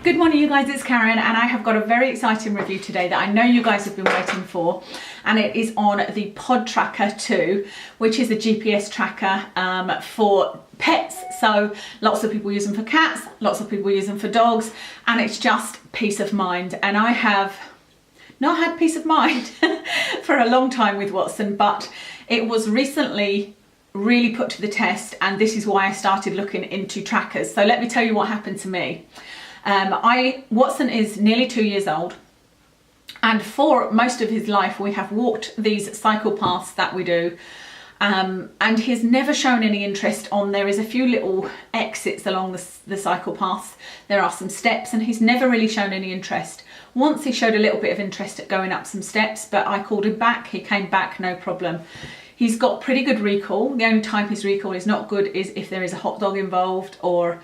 Good morning you guys, it's Karen and I have got a very exciting review today that I know you guys have been waiting for, and it is on the Pod Tracker 2, which is a GPS tracker for pets. So lots of people use them for cats, lots of people use them for dogs, and it's just peace of mind. And I have not had peace of mind for a long time with Watson, but it was recently really put to the test, and this is why I started looking into trackers. So let me tell you what happened to me. Watson is nearly 2 years old, and for most of his life we have walked these cycle paths that we do, and he's never shown any interest on. There is a few little exits along the cycle paths, there are some steps, and he's never really shown any interest. Once he showed a little bit of interest at going up some steps, but I called him back, he came back, no problem. He's got pretty good recall. The only time his recall is not good is if there is a hot dog involved, or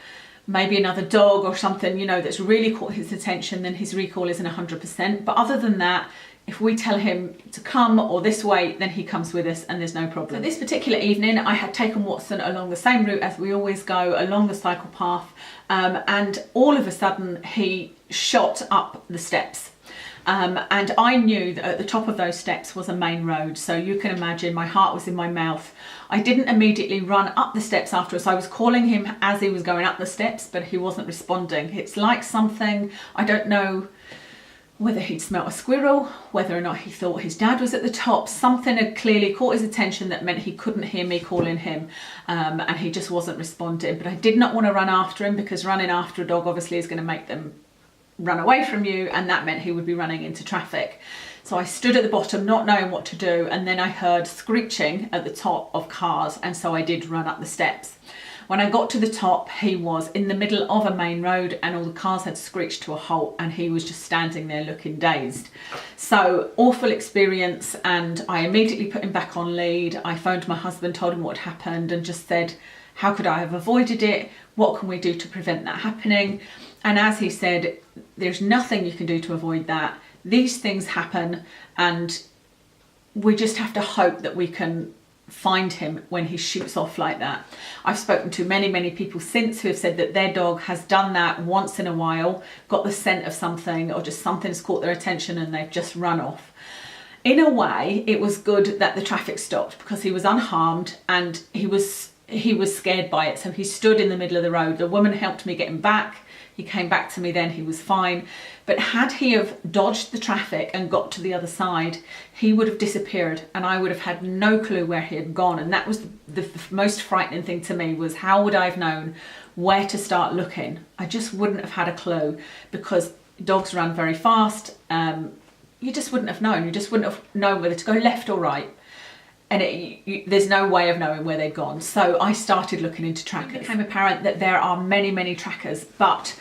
maybe another dog or something, you know, that's really caught his attention, then his recall isn't 100%. But other than that, if we tell him to come or this way, then he comes with us and there's no problem. So this particular evening, I had taken Watson along the same route as we always go, along the cycle path, and all of a sudden he shot up the steps. And I knew that at the top of those steps was a main road, so you can imagine my heart was in my mouth. I didn't immediately run up the steps afterwards. I was calling him as he was going up the steps, but he wasn't responding. It's like something, I don't know whether he'd smelt a squirrel, whether or not he thought his dad was at the top. Something had clearly caught his attention that meant he couldn't hear me calling him, and he just wasn't responding. But I did not want to run after him, because running after a dog obviously is going to make them run away from you, and that meant he would be running into traffic. So I stood at the bottom not knowing what to do, and then I heard screeching at the top of cars, and so I did run up the steps. When I got to the top, he was in the middle of a main road and all the cars had screeched to a halt, and he was just standing there looking dazed. So awful experience, and I immediately put him back on lead. I phoned my husband, told him what had happened, and just said, how could I have avoided it? What can we do to prevent that happening? And as he said, there's nothing you can do to avoid that. These things happen, and we just have to hope that we can find him when he shoots off like that. I've spoken to many people since who have said that their dog has done that once in a while, got the scent of something, or just something's caught their attention and they've just run off. In a way, it was good that the traffic stopped, because he was unharmed and he was scared by it. So he stood in the middle of the road. The woman helped me get him back. He came back to me then, he was fine. But had he have dodged the traffic and got to the other side, he would have disappeared and I would have had no clue where he had gone. And that was the most frightening thing to me, was how would I have known where to start looking? I just wouldn't have had a clue, because dogs run very fast. You just wouldn't have known. You just wouldn't have known whether to go left or right. And there's no way of knowing where they'd gone. So I started looking into trackers. It became apparent that there are many trackers, but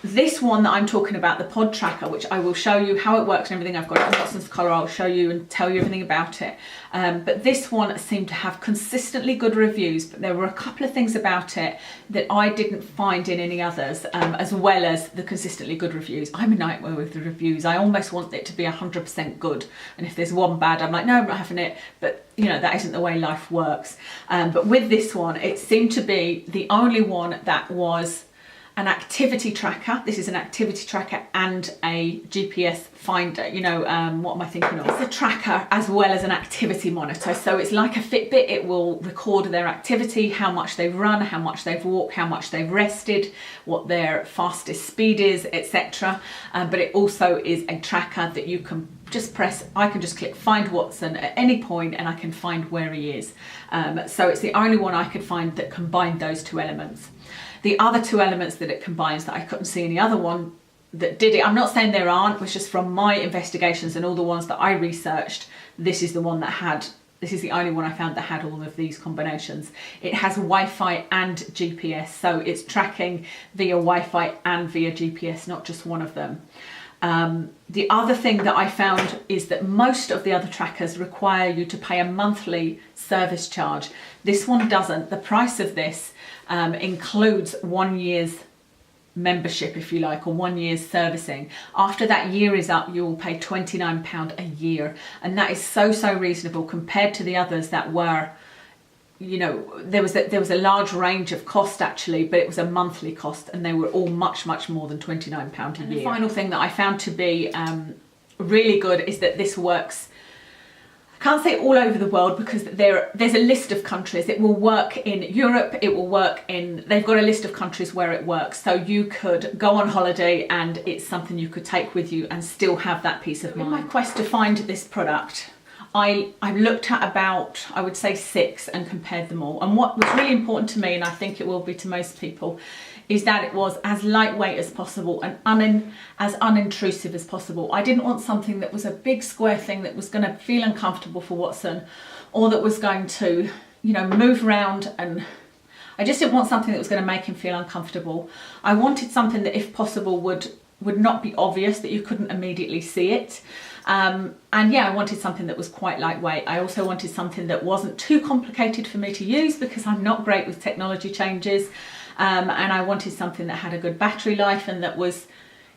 this one that I'm talking about, the Pod Tracker, which I will show you how it works and everything, I've got it on Watson's collar, I'll show you and tell you everything about it. But this one seemed to have consistently good reviews, but there were a couple of things about it that I didn't find in any others, as well as the consistently good reviews. I'm a nightmare with the reviews. I almost want it to be 100% good, and if there's one bad, I'm like, no, I'm not having it. But you know, that isn't the way life works. But with this one, it seemed to be the only one that was an activity tracker. This is an activity tracker and a GPS finder. You know, what am I thinking of? It's a tracker as well as an activity monitor. So it's like a Fitbit. It will record their activity, how much they've run, how much they've walked, how much they've rested, what their fastest speed is, etc. But it also is a tracker that you can just press. I can just click find Watson at any point and I can find where he is. So it's the only one I could find that combined those two elements. The other two elements that it combines, that I couldn't see any other one that did it. I'm not saying there aren't, it was just from my investigations and all the ones that I researched, this is the one that had, this is the only one I found that had all of these combinations. It has Wi-Fi and GPS, so it's tracking via Wi-Fi and via GPS, not just one of them. The other thing that I found is that most of the other trackers require you to pay a monthly service charge. This one doesn't. The price of this includes 1 year's membership, if you like, or 1 year's servicing. After that year is up, you will pay £29 a year, and that is so reasonable compared to the others that were you know, there was a large range of cost actually, but it was a monthly cost, and they were all much more than £29 a year. The final thing that I found to be really good is that this works, I can't say all over the world because there's a list of countries. It will work in Europe, it will work in, they've got a list of countries where it works. So you could go on holiday and it's something you could take with you and still have that peace of mind. In my quest to find this product, I looked at about, I would say 6 and compared them all. And what was really important to me, and I think it will be to most people, is that it was as lightweight as possible and as unintrusive as possible. I didn't want something that was a big square thing that was going to feel uncomfortable for Watson, or that was going to, you know, move around, and I just didn't want something that was going to make him feel uncomfortable. I wanted something that, if possible, would not be obvious, that you couldn't immediately see it. And yeah, I wanted something that was quite lightweight. I also wanted something that wasn't too complicated for me to use because I'm not great with technology changes. And I wanted something that had a good battery life and that was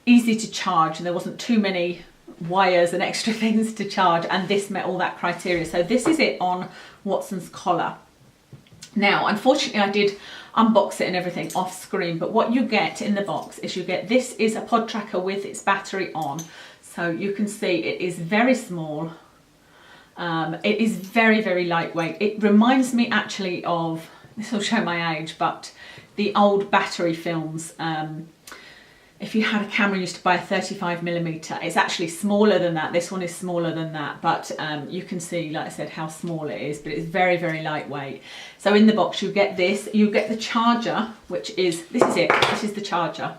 easy to charge, and there wasn't too many wires and extra things to charge, and this met all that criteria. So this is it on Watson's collar. Now, unfortunately, I did unbox it and everything off screen, but what you get in the box is this is a pod tracker with its battery on. So you can see it is very small. It is very lightweight. It reminds me actually of, this will show my age, but the old battery films. If you had a camera, you used to buy a 35mm. It's actually smaller than that. This one is smaller than that, but you can see, like I said, how small it is, but it's very lightweight. So in the box you get this, you get the charger, which is, this is the charger,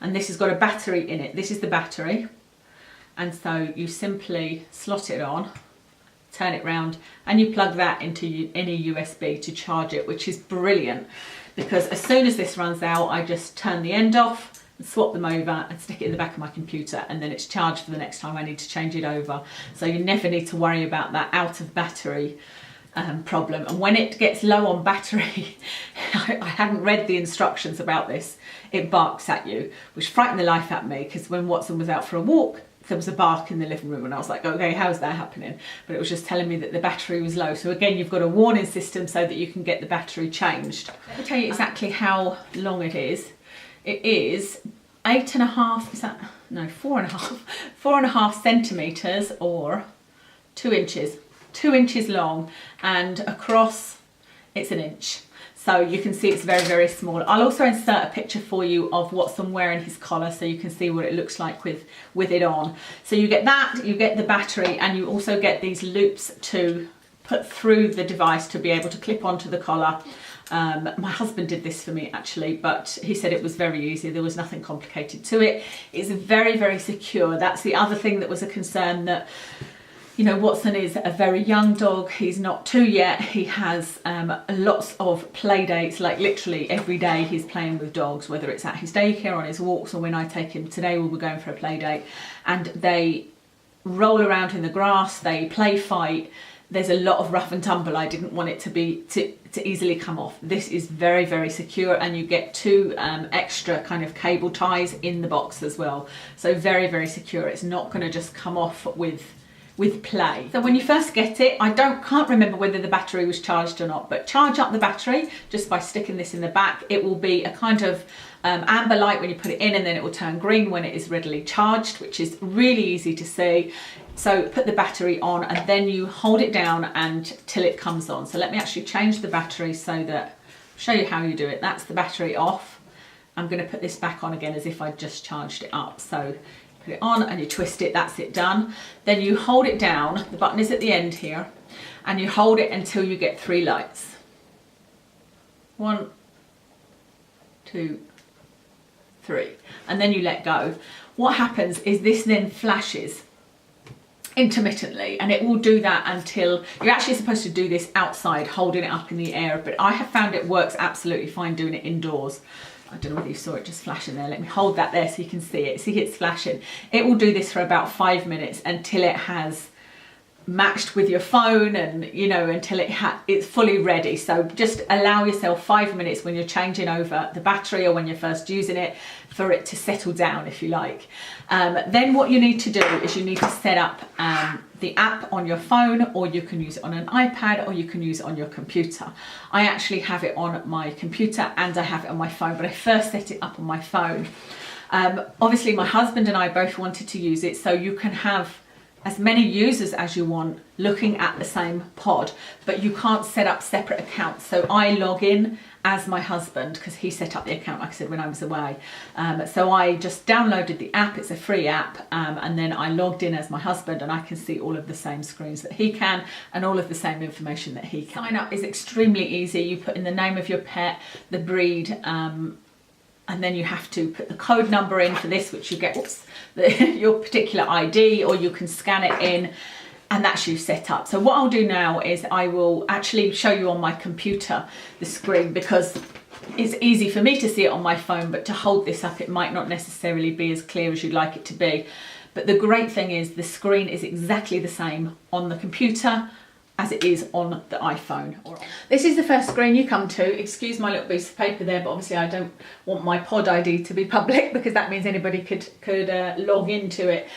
and this has got a battery in it. This is the battery, and so you simply slot it on, turn it round, and you plug that into any USB to charge it, which is brilliant, because as soon as this runs out, I just turn the end off and swap them over and stick it in the back of my computer, and then it's charged for the next time I need to change it over. So you never need to worry about that out of battery problem. And when it gets low on battery, I hadn't read the instructions about this, it barks at you, which frightened the life out of me, because when Watson was out for a walk, there was a bark in the living room, and I was like, okay, how's that happening? But it was just telling me that the battery was low. So again, you've got a warning system so that you can get the battery changed. Let me tell you exactly how long it is. It is 8.5, is that, no, 4.5 centimetres, or 2 inches. 2 inches long, and across it's 1 inch. So you can see it's very small. I'll also insert a picture for you of Watson wearing his collar so you can see what it looks like with it on. So you get that, you get the battery, and you also get these loops to put through the device to be able to clip onto the collar. My husband did this for me actually, but he said it was very easy. There was nothing complicated to it. It's very secure. That's the other thing that was a concern, that, you know, Watson is a very young dog. He's not 2 yet. He has lots of play dates, like literally every day he's playing with dogs, whether it's at his daycare, on his walks, or when I take him. Today we'll be going for a play date, and they roll around in the grass, they play fight. There's a lot of rough and tumble. I didn't want it to easily come off. This is very secure, and you get 2 extra kind of cable ties in the box as well. So very secure. It's not going to just come off with play. So when you first get it, I can't remember whether the battery was charged or not, but charge up the battery just by sticking this in the back. It will be a kind of amber light when you put it in, and then it will turn green when it is readily charged, which is really easy to see. So put the battery on, and then you hold it down till it comes on. So let me actually change the battery so that I'll show you how you do it. That's the battery off. I'm going to put this back on again as if I just charged it up. So put it on and you twist it, that's it done. Then you hold it down, the button is at the end here, and you hold it until you get 3 lights. 1, 2, 3, and then you let go. What happens is this then flashes intermittently, and it will do that until you're actually supposed to do this outside, holding it up in the air, but I have found it works absolutely fine doing it indoors. I don't know whether you saw it just flashing there. Let me hold that there so you can see it. See, it's flashing. It will do this for about 5 minutes until it has matched with your phone, and you know, until it's fully ready. So just allow yourself 5 minutes when you're changing over the battery or when you're first using it for it to settle down, if you like. Then what you need to do is you need to set up the app on your phone, or you can use it on an iPad, or you can use it on your computer. I actually have it on my computer and I have it on my phone, but I first set it up on my phone. Obviously my husband and I both wanted to use it, so you can have as many users as you want looking at the same pod, but you can't set up separate accounts. So I log in as my husband because he set up the account, like I said, when I was away. So I just downloaded the app, it's a free app, and then I logged in as my husband, and I can see all of the same screens that he can and all of the same information that he can. Sign up is extremely easy. You put in the name of your pet, the breed, and then you have to put the code number in for this, which you get your particular ID, or you can scan it in, and that's you set up. So what I'll do now is I will actually show you on my computer the screen, because it's easy for me to see it on my phone, but to hold this up it might not necessarily be as clear as you'd like it to be. But the great thing is the screen is exactly the same on the computer as it is on the iPhone. This is the first screen you come to. Excuse my little piece of paper there, but obviously I don't want my pod ID to be public, because that means anybody could log into it.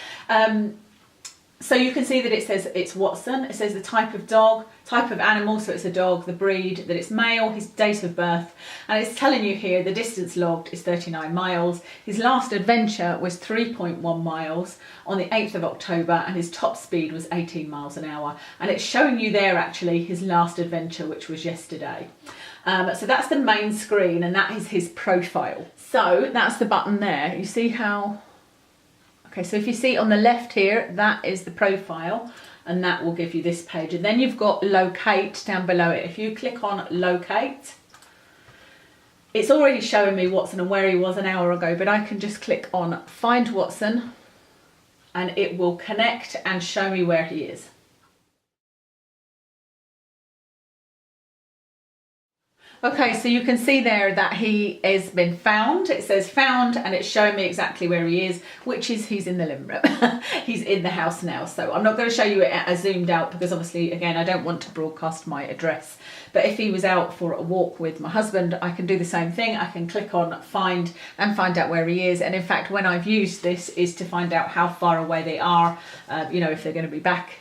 So you can see that it says it's Watson. It says the type of dog, type of animal, so it's a dog, the breed, that it's male, his date of birth, and it's telling you here the distance logged is 39 miles. His last adventure was 3.1 miles on the 8th of October, and his top speed was 18 miles an hour. And it's showing you there actually his last adventure, which was yesterday. So that's the main screen, and that is his profile. So that's the button there. You see how... Okay, so if you see on the left here, that is the profile, and that will give you this page. And then you've got locate down below it. If you click on locate, it's already showing me Watson and where he was an hour ago, but I can just click on find Watson and it will connect and show me where he is. Okay, so you can see there that he has been found. It says found, and it's showing me exactly where he is, which is he's in the living room. He's in the house now. So I'm not going to show you it as zoomed out, because obviously, again, I don't want to broadcast my address. But if he was out for a walk with my husband, I can do the same thing. I can click on find and find out where he is. And in fact, when I've used this is to find out how far away they are, you know, if they're going to be back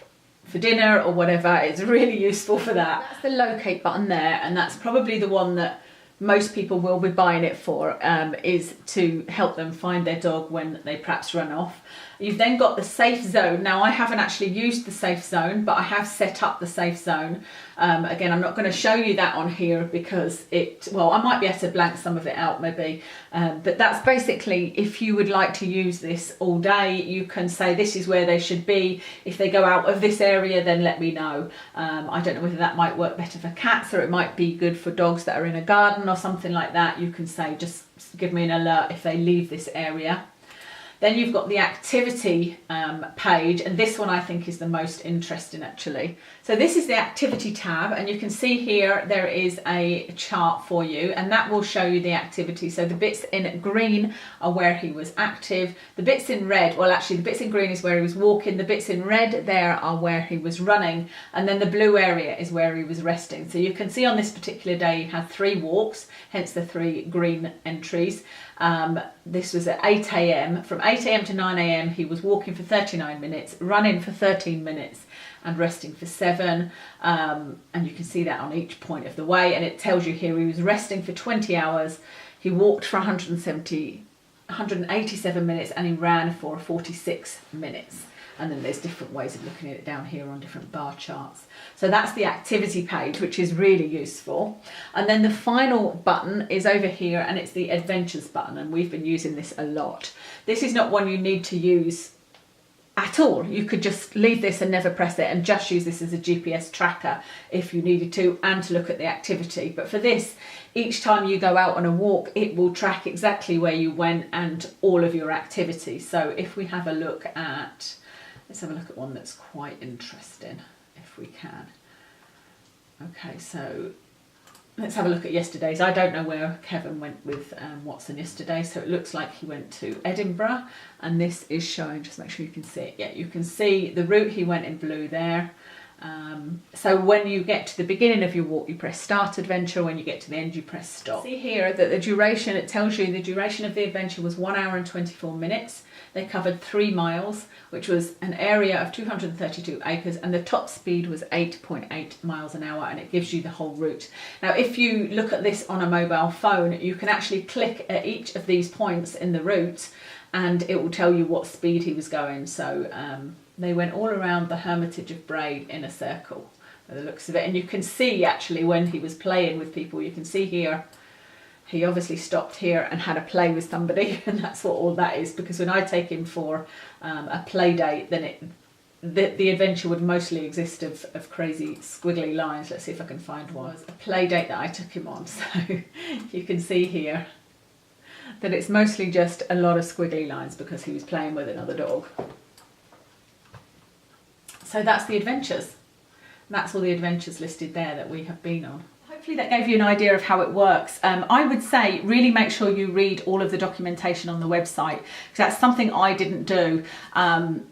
for dinner or whatever. It's really useful for that. That's the locate button there, and that's probably the one that most people will be buying it for, is to help them find their dog when they perhaps run off. You've then got the safe zone. Now I haven't actually used the safe zone, but I have set up the safe zone. Again, I'm not going to show you that on here because well, I might be able to blank some of it out maybe. But that's basically, if you would like to use this all day, you can say this is where they should be. If they go out of this area, then let me know. I don't know whether that might work better for cats, or it might be good for dogs that are in a garden or something like that. You can say, just give me an alert if they leave this area. Then you've got the activity page, and this one I think is the most interesting actually. So this is the activity tab, and you can see here there is a chart for you, and that will show you the activity. So the bits in green are where he was active. The bits in red, well actually the bits in green is where he was walking. The bits in red there are where he was running, and then the blue area is where he was resting. So you can see on this particular day he had 3 walks, hence the 3 green entries. This was at 8 AM. From 8 AM to 9 AM he was walking for 39 minutes, running for 13 minutes and resting for 7. And you can see that on each point of the way, and it tells you here he was resting for 20 hours, he walked for 187 minutes, and he ran for 46 minutes. And then there's different ways of looking at it down here on different bar charts. So that's the activity page, which is really useful. And then the final button is over here, and it's the adventures button, and we've been using this a lot. This is not one you need to use at all. You could just leave this and never press it, and just use this as a GPS tracker if you needed to, and to look at the activity. But for this, each time you go out on a walk, it will track exactly where you went and all of your activities. So if we have a look at, let's have a look at one that's quite interesting, if we can. Okay, so let's have a look at yesterday's. I don't know where Kevin went with Watson yesterday, so it looks like he went to Edinburgh, and this is showing, just make sure you can see it. Yeah, you can see the route he went in blue there. So when you get to the beginning of your walk, you press start adventure. When you get to the end, you press stop. See here that the duration, it tells you the duration of the adventure was 1 hour and 24 minutes. They covered 3 miles, which was an area of 232 acres, and the top speed was 8.8 miles an hour, and it gives you the whole route. Now, if you look at this on a mobile phone, you can actually click at each of these points in the route, and it will tell you what speed he was going. So they went all around the Hermitage of Bray in a circle, by the looks of it. And you can see actually when he was playing with people, you can see here, he obviously stopped here and had a play with somebody, and that's what all that is, because when I take him for a play date, then the adventure would mostly exist of crazy squiggly lines. Let's see if I can find one. It was a play date that I took him on, so you can see here that it's mostly just a lot of squiggly lines because he was playing with another dog. So that's the adventures. That's all the adventures listed there that we have been on. Hopefully that gave you an idea of how it works. I would say really make sure you read all of the documentation on the website, because that's something I didn't do. And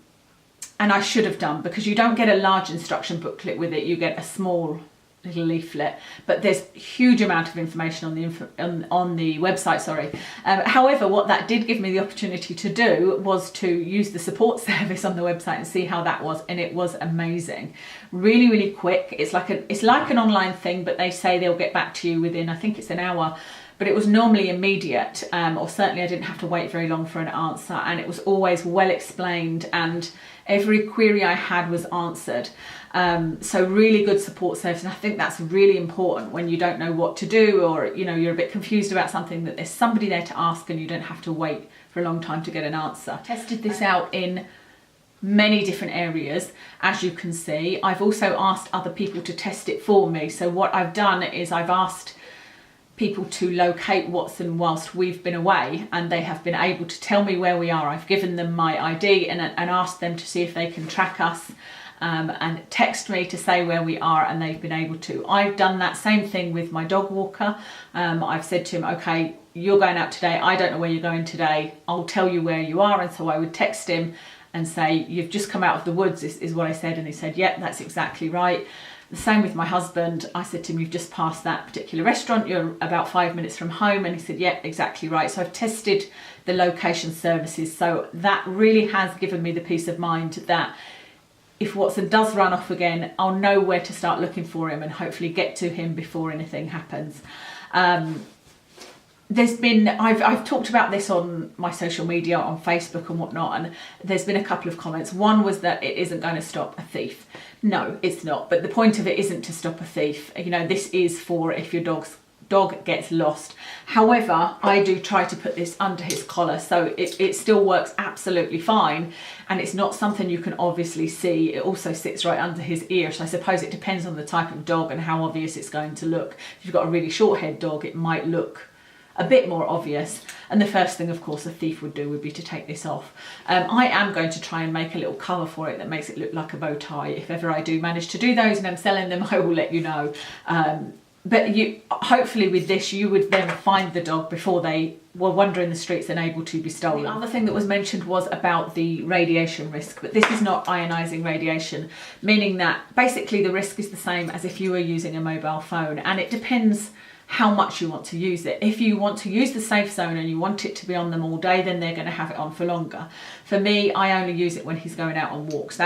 I should have done, because you don't get a large instruction booklet with it, you get a small little leaflet, but there's a huge amount of information on the website, sorry. However, what that did give me the opportunity to do was to use the support service on the website and see how that was, and it was amazing. Really, really quick. It's like an online thing, but they say they'll get back to you within, I think it's an hour. But it was normally immediate, or certainly I didn't have to wait very long for an answer, and it was always well explained, and every query I had was answered. So really good support service, and I think that's really important when you don't know what to do, or you're a bit confused about something, that there's somebody there to ask and you don't have to wait for a long time to get an answer. Tested this out in many different areas, as you can see. I've also asked other people to test it for me. So what I've done is I've asked people to locate Watson whilst we've been away, and they have been able to tell me where we are. I've given them my ID and asked them to see if they can track us and text me to say where we are, and they've been able to. I've done that same thing with my dog walker. I've said to him, okay, you're going out today, I don't know where you're going today, I'll tell you where you are. And so I would text him and say, you've just come out of the woods, is what I said, and he said, yep, that's exactly right. The same with my husband. I said to him, you've just passed that particular restaurant, you're about 5 minutes from home, and he said, yeah, exactly right. So I've tested the location services, so that really has given me the peace of mind that if Watson does run off again, I'll know where to start looking for him and hopefully get to him before anything happens. I've talked about this on my social media, on Facebook and whatnot, and there's been a couple of comments. One was that it isn't going to stop a thief. No, it's not. But the point of it isn't to stop a thief. This is for if your dog gets lost. However, I do try to put this under his collar, so it still works absolutely fine, and it's not something you can obviously see. It also sits right under his ear, so I suppose it depends on the type of dog and how obvious it's going to look. If you've got a really short-haired dog, it might look a bit more obvious, and the first thing of course a thief would do would be to take this off. I am going to try and make a little cover for it that makes it look like a bow tie. If ever I do manage to do those and I'm selling them, I will let you know. But hopefully with this you would then find the dog before they were wandering the streets and able to be stolen. The other thing that was mentioned was about the radiation risk, but this is not ionising radiation, meaning that basically the risk is the same as if you were using a mobile phone, and it depends how much you want to use it. If you want to use the safe zone and you want it to be on them all day, then they're going to have it on for longer. For me, I only use it when he's going out on walks.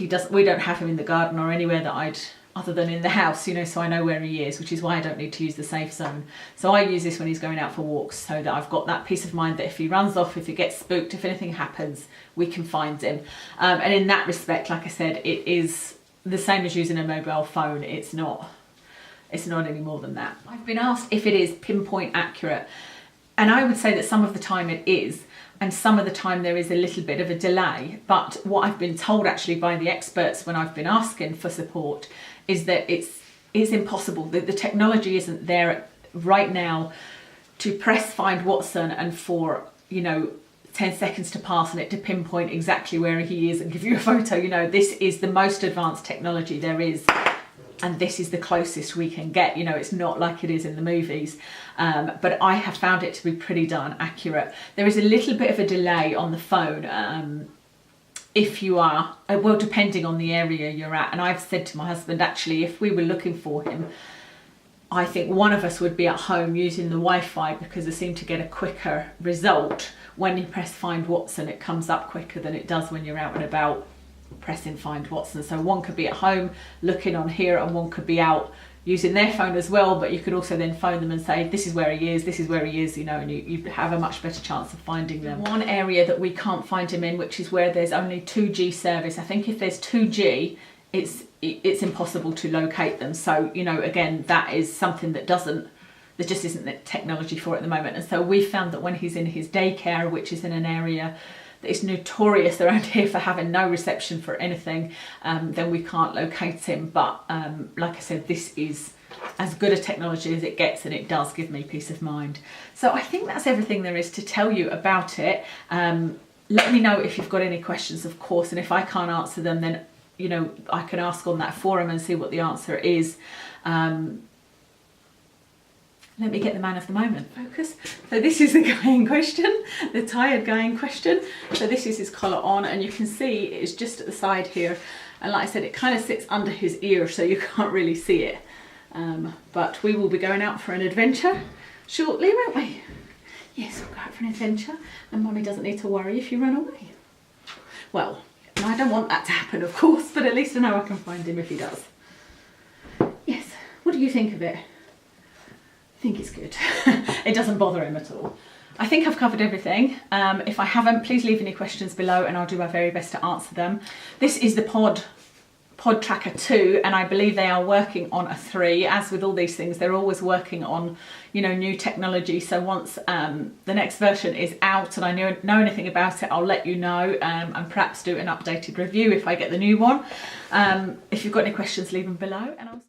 We don't have him in the garden or anywhere that other than in the house, so I know where he is, which is why I don't need to use the safe zone. So I use this when he's going out for walks, so that I've got that peace of mind that if he runs off, if he gets spooked, if anything happens, we can find him. And in that respect, like I said, it is the same as using a mobile phone. It's not any more than that. I've been asked if it is pinpoint accurate, and I would say that some of the time it is, and some of the time there is a little bit of a delay. But what I've been told actually by the experts when I've been asking for support is that it's impossible. The technology isn't there right now to press find Watson and for 10 seconds to pass and it to pinpoint exactly where he is and give you a photo. This is the most advanced technology there is, and this is the closest we can get. It's not like it is in the movies, but I have found it to be pretty darn accurate. There is a little bit of a delay on the phone, if you are, well, depending on the area you're at. And I've said to my husband, actually, if we were looking for him, I think one of us would be at home using the Wi-Fi, because they seem to get a quicker result when you press Find Watson. It comes up quicker than it does when you're out and about pressing Find Watson. So one could be at home looking on here, and one could be out using their phone as well, but you could also then phone them and say, this is where he is, this is where he is, you know, and you have a much better chance of finding them. One area that we can't find him in, which is where there's only 2G service. I think if there's 2G, it's impossible to locate them. So, you know, again, that is something that there just isn't the technology for at the moment. And so we found that when he's in his daycare, which is in an area that is notorious around here for having no reception for anything, then we can't locate him. But like I said, this is as good a technology as it gets, and it does give me peace of mind. So I think that's everything there is to tell you about it. Let me know if you've got any questions, of course, and if I can't answer them, then, you know, I can ask on that forum and see what the answer is. Let me get the man of the moment, focus. So this is the guy in question, the tired guy in question. So this is his collar on, and you can see it's just at the side here. And like I said, it kind of sits under his ear, so you can't really see it. But we will be going out for an adventure shortly, won't we? Yes, we'll go out for an adventure, and Mummy doesn't need to worry if you run away. Well, I don't want that to happen, of course, but at least I know I can find him if he does. Yes, what do you think of it? I think it's good. It doesn't bother him at all. I think I've covered everything. If I haven't, please leave any questions below and I'll do my very best to answer them. This is the Pod Tracker 2, and I believe they are working on a 3. As with all these things, they're always working on, you know, new technology. So once the next version is out and I know anything about it, I'll let you know, and perhaps do an updated review if I get the new one. If you've got any questions, leave them below, and I'll